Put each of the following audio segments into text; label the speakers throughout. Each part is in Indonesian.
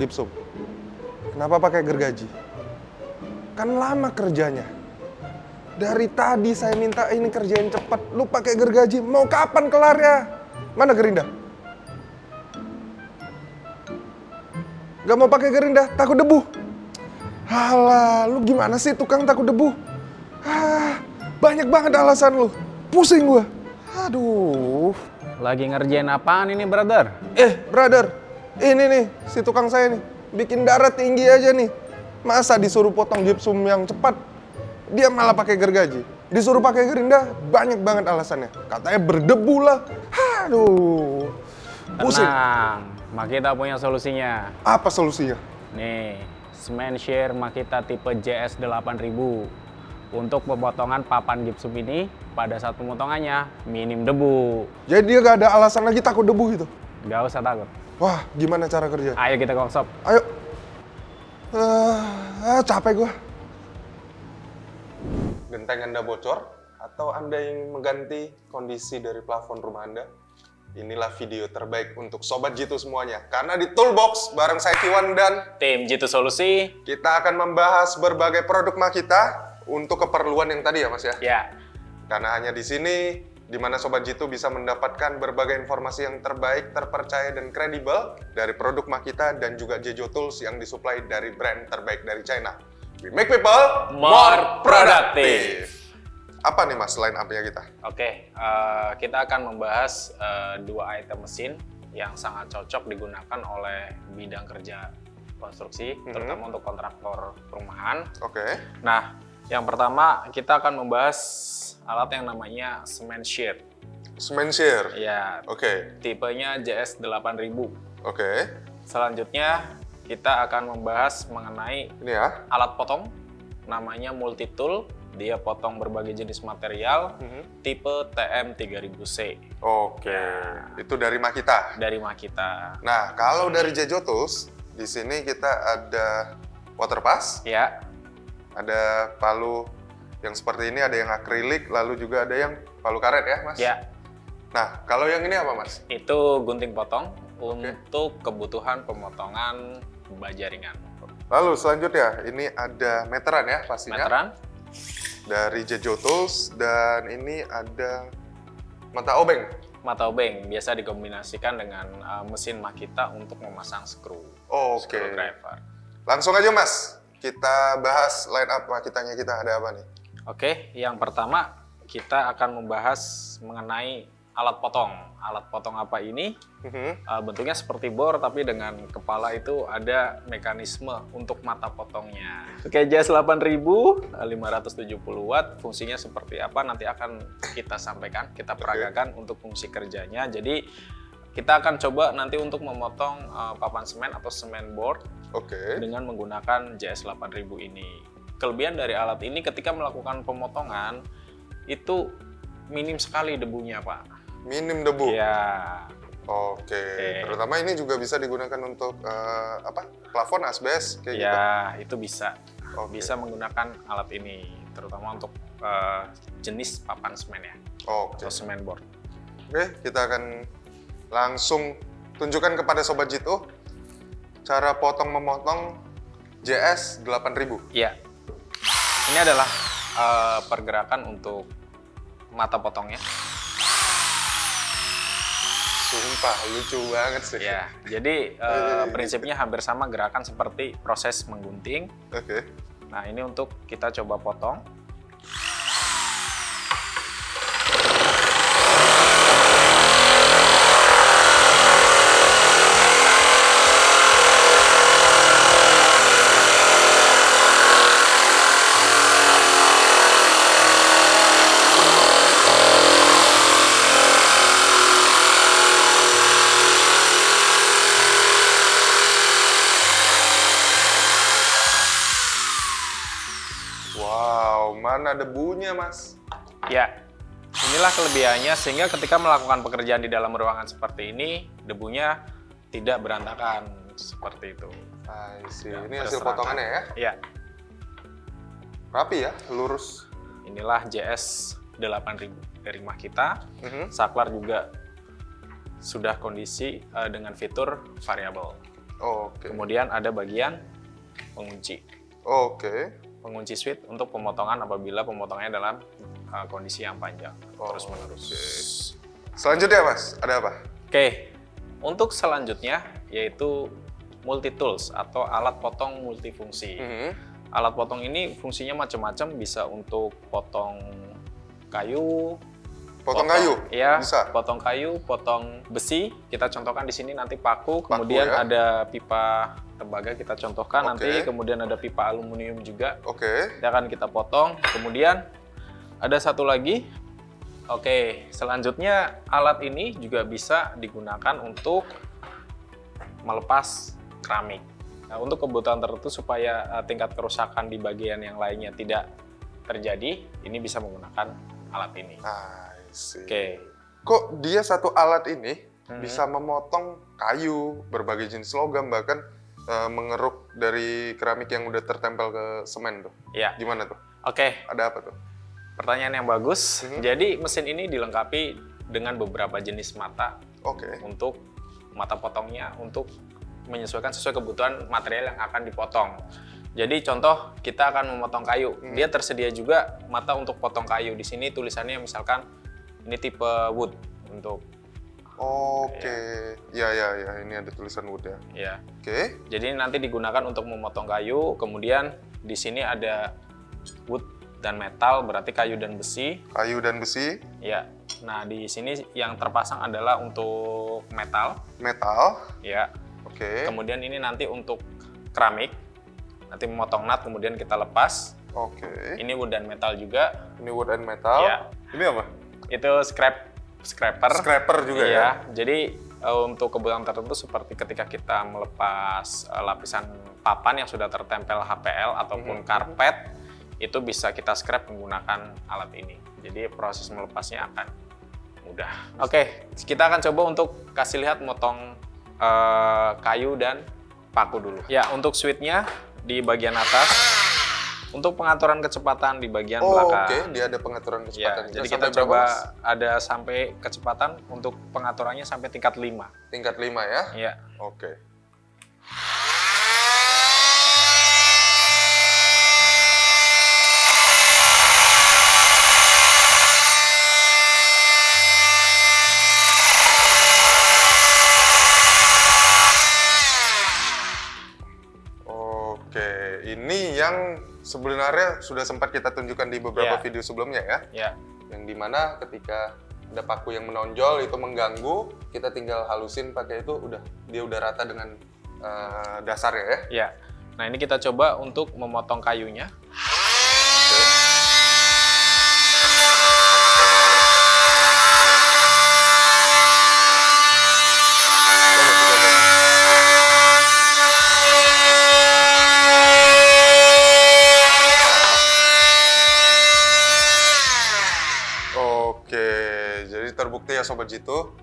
Speaker 1: gypsum. Kenapa pakai gergaji? Kan lama kerjanya. Dari tadi saya minta ini kerjain cepat, lu pakai gergaji. Mau kapan kelarnya? Mana gerinda? Gak mau pakai gerinda, takut debu. Halah, lu gimana sih tukang takut debu? Banyak banget alasan lu. Pusing gua. Aduh.
Speaker 2: Lagi ngerjain apaan ini, brother?
Speaker 1: Brother. Ini nih, si tukang saya nih. Bikin darah tinggi aja nih. Masa disuruh potong gypsum yang cepat, dia malah pakai gergaji. Disuruh pakai gerinda, banyak banget alasannya. Katanya berdebu lah. Aduh. Pusing.
Speaker 2: Tenang, Makita punya solusinya.
Speaker 1: Apa solusinya?
Speaker 2: Nih, semen shear Makita tipe JS 8000. Untuk pemotongan papan gypsum ini, pada saat pemotongannya, minim debu.
Speaker 1: Jadi dia gak ada alasan lagi takut debu gitu?
Speaker 2: Gak usah takut.
Speaker 1: Wah, gimana cara kerja?
Speaker 2: Ayo kita ke workshop.
Speaker 1: Ayo. Capek gua. Genteng Anda bocor atau Anda ingin mengganti kondisi dari plafon rumah Anda? Inilah video terbaik untuk Sobat Jitu semuanya. Karena di Toolbox bareng saya Kiwan dan
Speaker 2: Tim Jitu Solusi,
Speaker 1: kita akan membahas berbagai produk Makita untuk keperluan yang tadi ya Mas ya?
Speaker 2: ya.
Speaker 1: Karena hanya di sini di mana Sobat Jitu bisa mendapatkan berbagai informasi yang terbaik, terpercaya, dan kredibel dari produk Makita dan juga Jejo Tools yang disuplai dari brand terbaik dari China. We make people
Speaker 2: More productive.
Speaker 1: Apa nih Mas line up-nya kita?
Speaker 2: Oke, kita akan membahas dua item mesin yang sangat cocok digunakan oleh bidang kerja konstruksi, terutama untuk kontraktor perumahan.
Speaker 1: Oke.
Speaker 2: Nah, yang pertama kita akan membahas alat yang namanya semen shear.
Speaker 1: Semen shear?
Speaker 2: Ya,
Speaker 1: Oke.
Speaker 2: tipenya JS 8000.
Speaker 1: Oke.
Speaker 2: Selanjutnya kita akan membahas mengenai
Speaker 1: Ini ya.
Speaker 2: alat potong, namanya multi tool. Dia potong berbagai jenis material, tipe TM3000C.
Speaker 1: Oke. Itu dari Makita.
Speaker 2: Dari Makita.
Speaker 1: Nah, kalau dari Jejo Tools, di sini kita ada water pass,
Speaker 2: Ya,
Speaker 1: ada palu yang seperti ini, ada yang akrilik, lalu juga ada yang palu karet ya, Mas?
Speaker 2: ya.
Speaker 1: Nah, kalau yang ini apa, Mas?
Speaker 2: Itu gunting potong untuk kebutuhan pemotongan baja ringan.
Speaker 1: Lalu selanjutnya, ini ada meteran ya pastinya.
Speaker 2: Meteran,
Speaker 1: Dari Jejo Tools, dan ini ada mata obeng.
Speaker 2: mata obeng biasa dikombinasikan dengan mesin Makita untuk memasang skru.
Speaker 1: Oke.
Speaker 2: Screwdriver.
Speaker 1: Langsung aja, Mas. Kita bahas line up Makitanya kita ada apa nih?
Speaker 2: Oke, yang pertama kita akan membahas mengenai alat potong. Alat potong apa ini? Bentuknya seperti bor, tapi dengan kepala itu ada mekanisme untuk mata potongnya. Oke, JS 8000, 570 watt, fungsinya seperti apa nanti akan kita sampaikan, kita peragakan untuk fungsi kerjanya. Jadi kita akan coba nanti untuk memotong papan semen atau semen board dengan menggunakan JS 8000 ini. Kelebihan dari alat ini ketika melakukan pemotongan itu minim sekali debunya, Pak.
Speaker 1: Minim debu?
Speaker 2: Ya.
Speaker 1: Oke. Terutama ini juga bisa digunakan untuk plafon asbes kayak gitu?
Speaker 2: Ya, itu bisa. Bisa menggunakan alat ini, terutama untuk jenis papan semen ya, atau semen board.
Speaker 1: Oke, kita akan langsung tunjukkan kepada Sobat Jitu cara potong-memotong JS 8000.
Speaker 2: Iya. Ini adalah pergerakan untuk mata potongnya.
Speaker 1: Sumpah, lucu banget sih.
Speaker 2: Ya, jadi prinsipnya hampir sama gerakan seperti proses menggunting.
Speaker 1: Oke.
Speaker 2: Nah, ini untuk kita coba potong.
Speaker 1: Wow, mana debunya, Mas?
Speaker 2: Ya, inilah kelebihannya sehingga ketika melakukan pekerjaan di dalam ruangan seperti ini, debunya tidak berantakan seperti itu.
Speaker 1: I see.
Speaker 2: Ya,
Speaker 1: Ini hasil
Speaker 2: berserakan.
Speaker 1: potongannya ya?
Speaker 2: Ya,
Speaker 1: Rapi ya, lurus.
Speaker 2: inilah JS 8000 dari Makita. Saklar juga sudah kondisi dengan fitur variabel.
Speaker 1: Oke.
Speaker 2: Kemudian ada bagian pengunci.
Speaker 1: Oke.
Speaker 2: Pengunci switch untuk pemotongan apabila pemotongannya dalam kondisi yang panjang
Speaker 1: Oh,
Speaker 2: terus menerus.
Speaker 1: Selanjutnya Mas, ada apa?
Speaker 2: Oke, untuk selanjutnya yaitu multi tools atau alat potong multifungsi. Alat potong ini fungsinya macam-macam, bisa untuk potong kayu.
Speaker 1: Potong kayu?
Speaker 2: Iya,
Speaker 1: Bisa?
Speaker 2: potong kayu, potong besi. Kita contohkan di sini nanti paku, kemudian
Speaker 1: ya?
Speaker 2: ada pipa tembaga kita contohkan nanti,
Speaker 1: Oke.
Speaker 2: kemudian ada pipa aluminium juga.
Speaker 1: Oke.
Speaker 2: Ini akan kita potong. Kemudian ada satu lagi. Oke, selanjutnya alat ini juga bisa digunakan untuk melepas keramik. Nah, untuk kebutuhan tertentu supaya tingkat kerusakan di bagian yang lainnya tidak terjadi, ini bisa menggunakan alat ini.
Speaker 1: I see.
Speaker 2: Oke.
Speaker 1: Kok dia satu alat ini bisa memotong kayu, berbagai jenis logam, bahkan mengeruk dari keramik yang udah tertempel ke semen tuh?
Speaker 2: Ya.
Speaker 1: Gimana tuh?
Speaker 2: Oke,
Speaker 1: Ada apa tuh?
Speaker 2: pertanyaan yang bagus. Jadi mesin ini dilengkapi dengan beberapa jenis mata
Speaker 1: Oke.
Speaker 2: untuk mata potongnya untuk menyesuaikan sesuai kebutuhan material yang akan dipotong. Jadi contoh kita akan memotong kayu, dia tersedia juga mata untuk potong kayu. Di sini tulisannya misalkan ini tipe wood untuk
Speaker 1: Oke. Ya, ini ada tulisan wood ya.
Speaker 2: ya.
Speaker 1: Oke.
Speaker 2: Jadi nanti digunakan untuk memotong kayu, kemudian di sini ada wood dan metal, berarti kayu dan besi.
Speaker 1: Kayu dan besi,
Speaker 2: Ya. Nah, di sini yang terpasang adalah untuk metal,
Speaker 1: metal.
Speaker 2: ya.
Speaker 1: Oke.
Speaker 2: Kemudian ini nanti untuk keramik. Nanti memotong nut kemudian kita lepas.
Speaker 1: Oke.
Speaker 2: Ini wood dan metal juga.
Speaker 1: Ini wood and metal.
Speaker 2: Ya.
Speaker 1: Ini apa?
Speaker 2: Itu scraper.
Speaker 1: Scraper juga ya?
Speaker 2: Iya. Jadi untuk kebutuhan tertentu seperti ketika kita melepas lapisan papan yang sudah tertempel HPL ataupun karpet, itu bisa kita scrap menggunakan alat ini. Jadi proses melepasnya akan mudah. Oke, kita akan coba untuk kasih lihat motong kayu dan paku dulu. Ya, untuk switch-nya di bagian atas. Untuk pengaturan kecepatan di bagian belakang.
Speaker 1: Oke, dia ada pengaturan kecepatan.
Speaker 2: Ya, jadi kita
Speaker 1: sampai berapa,
Speaker 2: coba
Speaker 1: Mas?
Speaker 2: ada sampai kecepatan untuk pengaturannya sampai tingkat 5.
Speaker 1: Tingkat 5 ya?
Speaker 2: Ya.
Speaker 1: Oke. Oke, ini yang sebenarnya sudah sempat kita tunjukkan di beberapa
Speaker 2: Ya.
Speaker 1: video sebelumnya ya.
Speaker 2: Ya.
Speaker 1: Yang dimana ketika ada paku yang menonjol itu mengganggu, kita tinggal halusin pakai itu, dia udah rata dengan dasarnya ya.
Speaker 2: Ya. Nah, ini kita coba untuk memotong kayunya.
Speaker 1: Oke. Oke, jadi terbukti ya Sobat Jitu,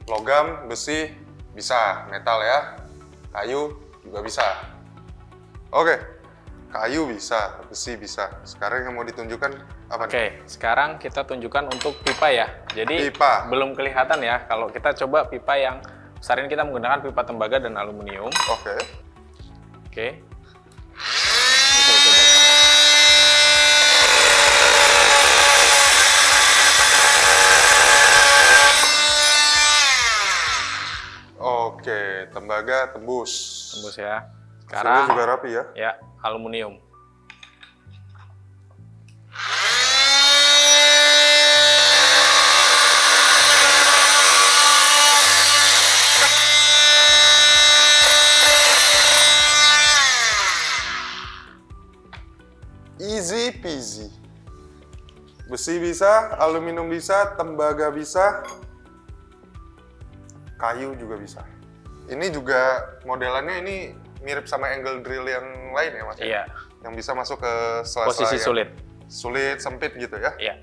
Speaker 1: logam, besi bisa, metal ya, kayu juga bisa. Oke, kayu bisa, besi bisa. Sekarang yang mau ditunjukkan apa nih?
Speaker 2: Oke, sekarang kita tunjukkan untuk pipa ya. Jadi
Speaker 1: Pipa.
Speaker 2: belum kelihatan ya. Kalau kita coba pipa yang besar ini, kita menggunakan pipa tembaga dan aluminium.
Speaker 1: Oke.
Speaker 2: Oke. Ini saya coba.
Speaker 1: Oke, tembaga tembus.
Speaker 2: Tembus ya.
Speaker 1: Hasilnya
Speaker 2: Sekarang
Speaker 1: juga rapi ya.
Speaker 2: ya, aluminium.
Speaker 1: Easy peasy. Besi bisa, aluminium bisa, tembaga bisa, kayu juga bisa. Ini juga modelannya ini mirip sama angle drill yang lain ya Mas?
Speaker 2: Iya.
Speaker 1: Yang bisa masuk ke sela-sela
Speaker 2: Posisi
Speaker 1: yang
Speaker 2: sulit.
Speaker 1: sulit, sempit gitu ya?
Speaker 2: Iya.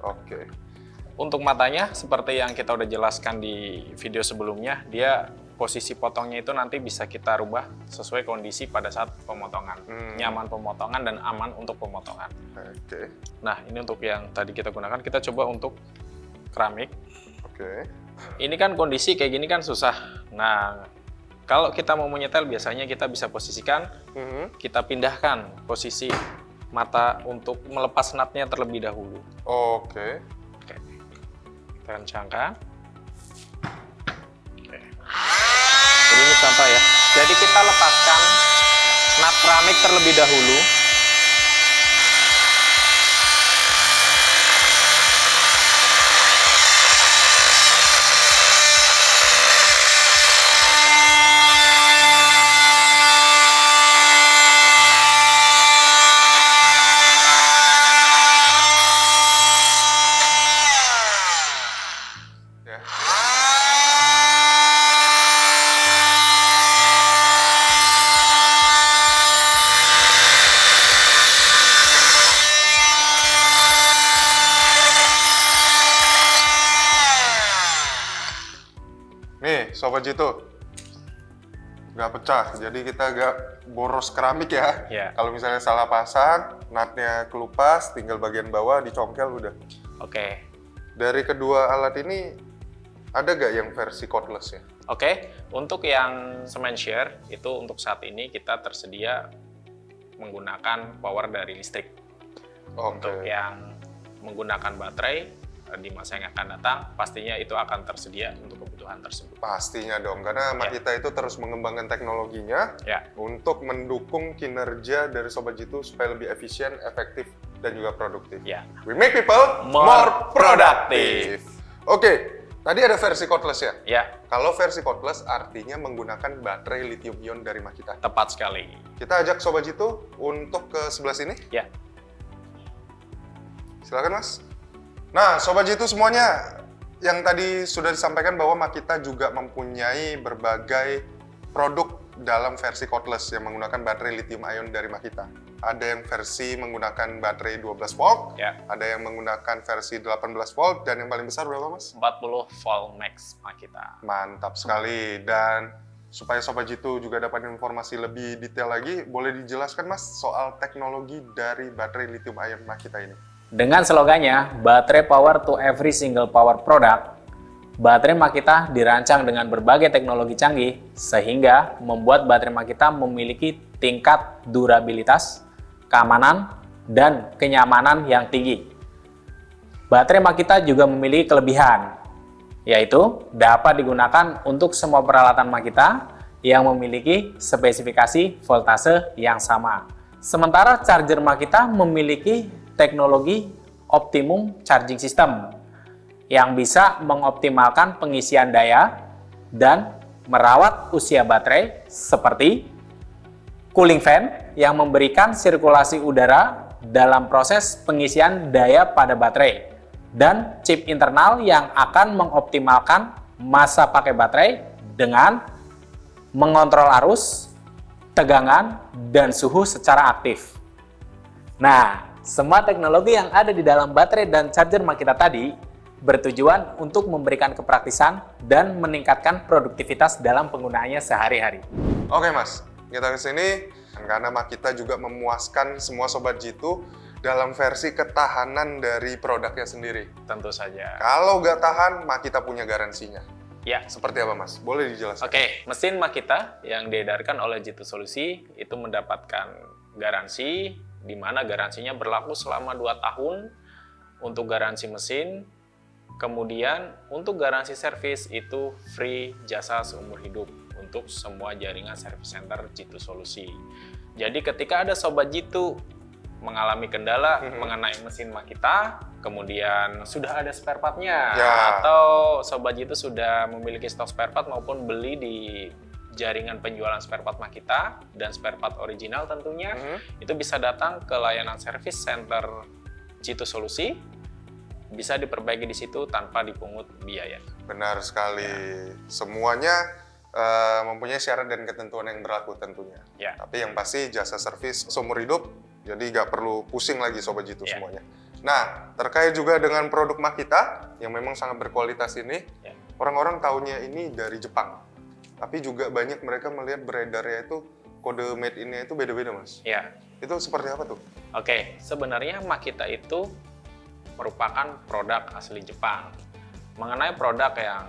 Speaker 1: Oke.
Speaker 2: Untuk matanya, seperti yang kita udah jelaskan di video sebelumnya, dia posisi potongnya itu nanti bisa kita rubah sesuai kondisi pada saat pemotongan. Nyaman pemotongan dan aman untuk pemotongan.
Speaker 1: Oke.
Speaker 2: Nah, ini untuk yang tadi kita gunakan, kita coba untuk keramik.
Speaker 1: Oke.
Speaker 2: Ini kan kondisi kayak gini kan susah. Nah, Kalau kita mau menyetel, biasanya kita bisa posisikan, kita pindahkan posisi mata untuk melepas nutnya terlebih dahulu.
Speaker 1: Oke.
Speaker 2: Oke. Kita kencangkan. Oke. Jadi ini contoh ya. Jadi kita lepaskan nut keramik terlebih dahulu.
Speaker 1: Ya. Nih, Sobat Jitu, nggak pecah, jadi kita nggak boros keramik ya.
Speaker 2: Ya.
Speaker 1: Kalau misalnya salah pasang, nutnya kelupas, tinggal bagian bawah dicongkel udah.
Speaker 2: Oke.
Speaker 1: Dari kedua alat ini, ada nggak yang versi cordless ya?
Speaker 2: Oke, untuk yang semen share itu untuk saat ini kita tersedia menggunakan power dari listrik. Untuk
Speaker 1: Oke.
Speaker 2: yang menggunakan baterai di masa yang akan datang, pastinya itu akan tersedia untuk kebutuhan tersebut.
Speaker 1: Pastinya dong, karena Makita itu terus mengembangkan teknologinya
Speaker 2: Ya,
Speaker 1: untuk mendukung kinerja dari Sobat Jitu supaya lebih efisien, efektif, dan juga produktif.
Speaker 2: ya.
Speaker 1: We make people
Speaker 2: More productive.
Speaker 1: Oke, tadi ada versi cordless ya?
Speaker 2: Ya,
Speaker 1: Kalau versi cordless artinya menggunakan baterai lithium ion dari Makita.
Speaker 2: tepat sekali.
Speaker 1: Kita ajak Sobat Jitu untuk ke sebelah sini.
Speaker 2: Ya,
Speaker 1: Silakan Mas. Nah, Sobat Jitu semuanya, yang tadi sudah disampaikan bahwa Makita juga mempunyai berbagai produk dalam versi cordless yang menggunakan baterai lithium ion dari Makita. Ada yang versi menggunakan baterai 12 volt,
Speaker 2: ya.
Speaker 1: ada yang menggunakan versi 18 volt, dan yang paling besar berapa Mas?
Speaker 2: 40 volt max Makita.
Speaker 1: Mantap sekali. Dan supaya Sobat Jitu juga dapat informasi lebih detail lagi, boleh dijelaskan Mas soal teknologi dari baterai lithium ion Makita ini?
Speaker 2: Dengan slogannya, baterai power to every single power product, baterai Makita dirancang dengan berbagai teknologi canggih sehingga membuat baterai Makita memiliki tingkat durabilitas, keamanan, dan kenyamanan yang tinggi. Baterai Makita juga memiliki kelebihan, yaitu dapat digunakan untuk semua peralatan Makita yang memiliki spesifikasi voltase yang sama. Sementara charger Makita memiliki teknologi optimum charging system yang bisa mengoptimalkan pengisian daya dan merawat usia baterai seperti cooling fan yang memberikan sirkulasi udara dalam proses pengisian daya pada baterai dan chip internal yang akan mengoptimalkan masa pakai baterai dengan mengontrol arus, tegangan, dan suhu secara aktif. Nah, semua teknologi yang ada di dalam baterai dan charger Makita tadi bertujuan untuk memberikan kepraktisan dan meningkatkan produktivitas dalam penggunaannya sehari-hari.
Speaker 1: Oke Mas, kita ke sini karena Makita juga memuaskan semua Sobat Jitu dalam versi ketahanan dari produknya sendiri.
Speaker 2: Tentu saja.
Speaker 1: Kalau nggak tahan, Makita punya garansinya.
Speaker 2: Ya,
Speaker 1: Seperti apa Mas? Boleh dijelaskan?
Speaker 2: oke. Mesin Makita yang diedarkan oleh Jitu Solusi itu mendapatkan garansi, di mana garansinya berlaku selama 2 tahun untuk garansi mesin. Kemudian untuk garansi servis itu free jasa seumur hidup untuk semua jaringan service center Jitu Solusi. Jadi ketika ada Sobat Jitu mengalami kendala mengenai mesin Makita, kemudian sudah ada spare part-nya,
Speaker 1: Ya.
Speaker 2: atau Sobat Jitu sudah memiliki stok spare part maupun beli di jaringan penjualan spare part Makita dan spare part original tentunya, itu bisa datang ke layanan service center Jitu Solusi, bisa diperbaiki di situ tanpa dipungut biaya.
Speaker 1: Benar sekali. Semuanya mempunyai syarat dan ketentuan yang berlaku tentunya.
Speaker 2: Ya.
Speaker 1: Tapi yang pasti jasa servis seumur hidup, jadi nggak perlu pusing lagi Sobat Jitu
Speaker 2: Ya.
Speaker 1: semuanya. Nah, terkait juga dengan produk Makita yang memang sangat berkualitas ini,
Speaker 2: Ya.
Speaker 1: orang-orang taunya ini dari Jepang. Tapi juga banyak mereka melihat beredarnya itu kode made in-nya itu beda-beda Mas.
Speaker 2: Ya,
Speaker 1: Itu seperti apa tuh?
Speaker 2: oke. Sebenarnya Makita itu merupakan produk asli Jepang. Mengenai produk yang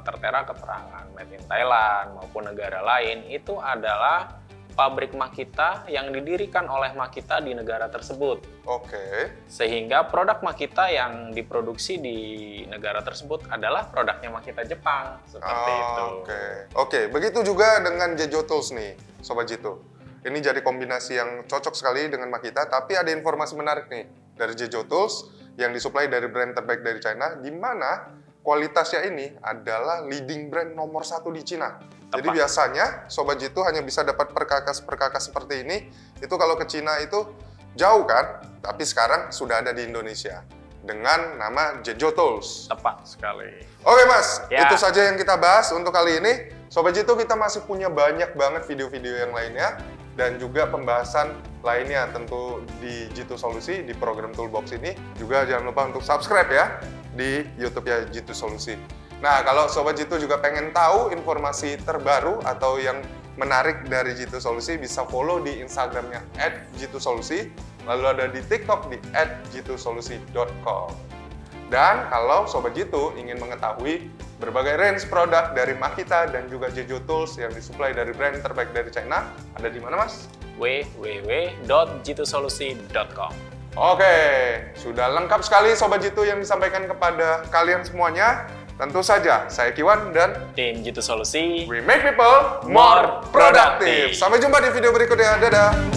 Speaker 2: tertera keterangan made in Thailand maupun negara lain, itu adalah pabrik Makita yang didirikan oleh Makita di negara tersebut.
Speaker 1: Oke.
Speaker 2: Sehingga produk Makita yang diproduksi di negara tersebut adalah produknya Makita Jepang, seperti itu.
Speaker 1: Oke, begitu juga dengan Jejo Tools nih, Sobat Jitu. Ini jadi kombinasi yang cocok sekali dengan Makita, tapi ada informasi menarik nih dari Jejo Tools yang disuplai dari brand terbaik dari China, di mana kualitasnya ini adalah leading brand nomor 1 di Cina.
Speaker 2: Tepat.
Speaker 1: Jadi biasanya Sobat Jitu hanya bisa dapat perkakas-perkakas seperti ini, itu kalau ke Cina itu jauh kan, tapi sekarang sudah ada di Indonesia dengan nama Jejo Tools.
Speaker 2: Tepat sekali.
Speaker 1: Oke Mas,
Speaker 2: Ya.
Speaker 1: itu saja yang kita bahas untuk kali ini. Sobat Jitu, kita masih punya banyak banget video-video yang lainnya dan juga pembahasan lainnya tentu di Jitu Solusi, di program Toolbox ini. Juga jangan lupa untuk subscribe ya di YouTube ya Jitu Solusi. Nah, kalau Sobat Jitu juga pengen tahu informasi terbaru atau yang menarik dari Jitu Solusi, bisa follow di Instagramnya @jitusolusi, lalu ada di TikTok di @jitusolusi.com. Dan kalau Sobat Jitu ingin mengetahui berbagai range produk dari Makita dan juga Jejo Tools yang disuplai dari brand terbaik dari China, ada di mana Mas?
Speaker 2: www.jitusolusi.com.
Speaker 1: Oke, sudah lengkap sekali Sobat Jitu yang disampaikan kepada kalian semuanya. Tentu saja, saya Kiwan dan
Speaker 2: Tim Jitu Solusi.
Speaker 1: we make people more productive. Sampai jumpa di video berikutnya. Dadah!